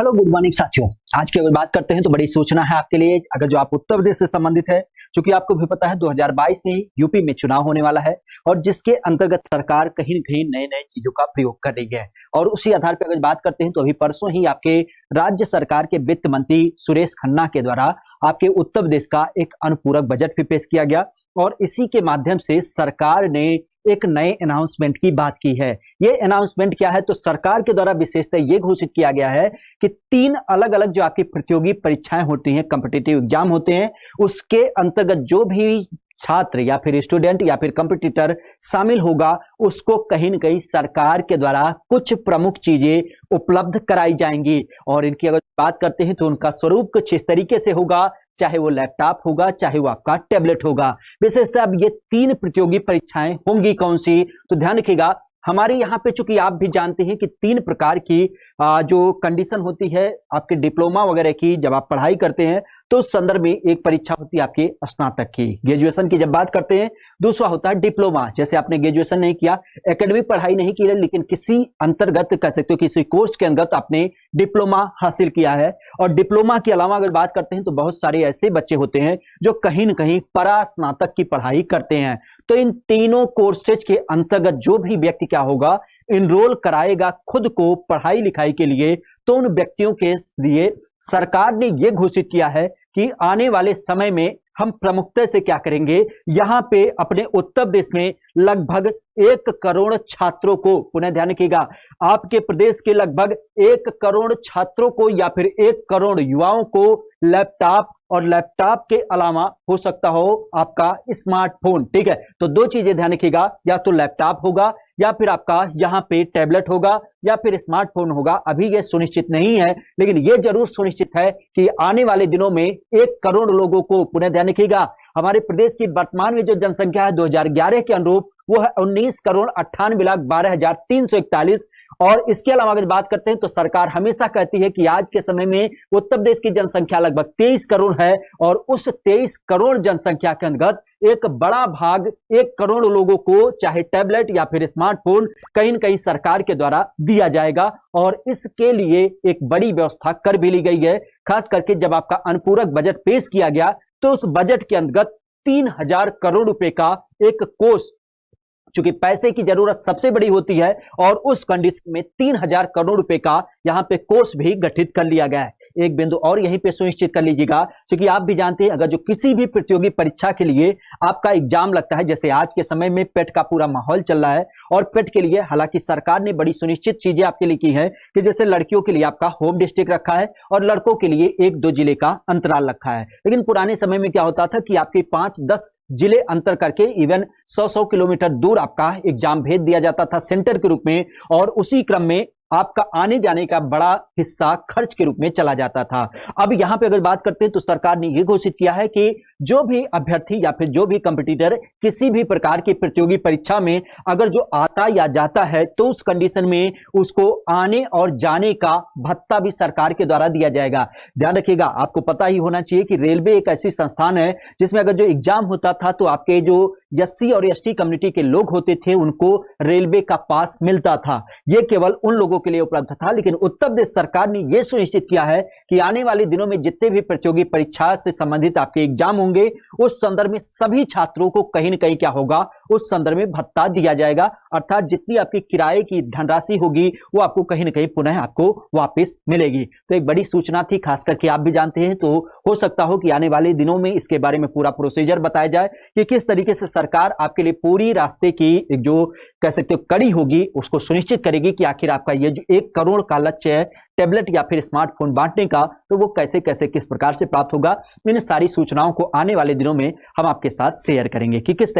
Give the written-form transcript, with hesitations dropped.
Hello good morning साथियों। आज की अगर बात करते हैं तो बड़ी सूचना है आपके लिए। अगर जो आप उत्तर प्रदेश से संबंधित है, क्योंकि आपको भी पता है 2022 में यूपी में चुनाव होने वाला है और जिसके अंतर्गत सरकार कहीं न कहीं नए नए चीजों का प्रयोग कर रही है। और उसी आधार पर अगर बात करते हैं तो अभी परसों ही आपके राज्य सरकार के वित्त मंत्री सुरेश खन्ना के द्वारा आपके उत्तर प्रदेश का एक अनुपूरक बजट भी पेश किया गया और इसी के माध्यम से सरकार ने एक नए अनाउंसमेंट की बात की है। ये अनाउंसमेंट क्या है, तो सरकार के द्वारा विशेषतः ये घोषित किया गया है कि 3 अलग अलग जो आपकी प्रतियोगी परीक्षाएं होती हैं, कॉम्पिटिटिव एग्जाम होते हैं, उसके अंतर्गत जो भी छात्र या फिर स्टूडेंट या फिर कॉम्पिटिटर शामिल होगा उसको कहीं न कहीं सरकार के द्वारा कुछ प्रमुख चीजें उपलब्ध कराई जाएंगी। और इनकी अगर बात करते हैं तो उनका स्वरूप कुछ इस तरीके से होगा, चाहे वो लैपटॉप होगा, चाहे वो आपका टैबलेट होगा। विशेषतः अब ये 3 प्रतियोगी परीक्षाएं होंगी कौन सी, तो ध्यान रखिएगा। हमारे यहाँ पे चूंकि आप भी जानते हैं कि 3 प्रकार की जो कंडीशन होती है आपके डिप्लोमा वगैरह की, जब आप पढ़ाई करते हैं तो उस संदर्भ में एक परीक्षा होती है आपके स्नातक की। ग्रेजुएशन की जब बात करते हैं, दूसरा होता है डिप्लोमा। जैसे आपने ग्रेजुएशन नहीं किया, एकेडमिक पढ़ाई नहीं की है, लेकिन किसी अंतर्गत कह सकते हो किसी कोर्स के अंतर्गत आपने डिप्लोमा हासिल किया है। और डिप्लोमा के अलावा अगर बात करते हैं तो बहुत सारे ऐसे बच्चे होते हैं जो कहीं न कहीं परास्नातक की पढ़ाई करते हैं। तो इन तीनों कोर्सेज के अंतर्गत जो भी व्यक्ति क्या होगा, इनरोल कराएगा खुद को पढ़ाई लिखाई के लिए, तो उन व्यक्तियों के लिए सरकार ने यह घोषित किया है कि आने वाले समय में हम प्रमुखता से क्या करेंगे, यहां पे अपने उत्तर प्रदेश में लगभग 1 करोड़ छात्रों को, पुनः ध्यान रखिएगा, आपके प्रदेश के लगभग 1 करोड़ छात्रों को या फिर 1 करोड़ युवाओं को लैपटॉप और लैपटॉप के अलावा हो सकता हो आपका स्मार्टफोन। ठीक है, तो 2 चीजें ध्यान रखिएगा, या तो लैपटॉप होगा या फिर आपका यहां पे टैबलेट होगा या फिर स्मार्टफोन होगा। अभी यह सुनिश्चित नहीं है, लेकिन यह जरूर सुनिश्चित है कि आने वाले दिनों में 1 करोड़ लोगों को, पुनः ध्यान रखिएगा, हमारे प्रदेश की वर्तमान में जो जनसंख्या है 2011 के अनुरूप वो है 19,98,12,341। और इसके अलावा अगर बात करते हैं तो सरकार हमेशा कहती है कि आज के समय में उत्तर प्रदेश की जनसंख्या लगभग 23 करोड़ है और उस 23 करोड़ जनसंख्या के अंतर्गत एक बड़ा भाग 1 करोड़ लोगों को चाहे टैबलेट या फिर स्मार्टफोन कहीं न कहीं सरकार के द्वारा दिया जाएगा। और इसके लिए एक बड़ी व्यवस्था कर भी ली गई है। खास करके जब आपका अनुपूरक बजट पेश किया गया तो उस बजट के अंतर्गत 3000 करोड़ रुपए का एक कोष, चूंकि पैसे की जरूरत सबसे बड़ी होती है, और उस कंडीशन में 3000 करोड़ रुपए का यहां पे कोष भी गठित कर लिया गया है। एक बिंदु और यहीं पे सुनिश्चित कर लीजिएगा, क्योंकि आप भी जानते हैं अगर जो किसी भी प्रतियोगी परीक्षा के लिए आपका एग्जाम लगता है, जैसे आज के समय में पेट का पूरा माहौल चल रहा है, और पेट के लिए हालांकि सरकार ने बड़ी सुनिश्चित चीजें आपके लिए की है कि जैसे लड़कियों के लिए आपका होम डिस्ट्रिक्ट रखा है और लड़कों के लिए 1-2 जिले का अंतराल रखा है। लेकिन पुराने समय में क्या होता था कि आपके 5-10 जिले अंतर करके इवन 100-100 किलोमीटर दूर आपका एग्जाम भेज दिया जाता था सेंटर के रूप में, और उसी क्रम में आपका आने जाने का बड़ा हिस्सा खर्च के रूप में चला जाता था। अब यहां पे अगर बात करते हैं तो सरकार ने यह घोषित किया है कि जो भी अभ्यर्थी या फिर जो भी कंपटीटर किसी भी प्रकार की प्रतियोगी परीक्षा में अगर जो आता या जाता है तो उस कंडीशन में उसको आने और जाने का भत्ता भी सरकार के द्वारा दिया जाएगा। ध्यान रखिएगा, आपको पता ही होना चाहिए कि रेलवे एक ऐसी संस्थान है जिसमें अगर जो एग्जाम होता था तो आपके जो एससी और एसटी कम्युनिटी के लोग होते थे उनको रेलवे का पास मिलता था। यह केवल उन लोगों के लिए उपलब्ध था। लेकिन उत्तर प्रदेश सरकार ने यह सुनिश्चित किया है कि आने वाले दिनों में जितने भी प्रतियोगी परीक्षा से संबंधित आपके एग्जाम होंगे उस संदर्भ में सभी छात्रों को कहीं न कहीं क्या होगा, उस संदर्भ में भत्ता दिया जाएगा। अर्थात जितनी आपकी किराए की धनराशि होगी वो आपको कहीं न कहीं पुनः आपको वापस मिलेगी। तो एक बड़ी सूचना थी, खास करके आप भी जानते हैं, तो हो सकता हो कि आने वाले दिनों में इसके बारे में पूरा प्रोसीजर बताया जाए कि किस तरीके से सरकार आपके लिए पूरी रास्ते की जो कह सकते हो कड़ी होगी उसको सुनिश्चित करेगी कि आखिर आपका ये जो 1 करोड़ का लक्ष्य है टैबलेट या फिर स्मार्टफोन बांटने का, तो वो कैसे कैसे किस प्रकार से प्राप्त होगा। इन सारी सूचनाओं को आने वाले दिनों में हम आपके साथ शेयर करेंगे कि किस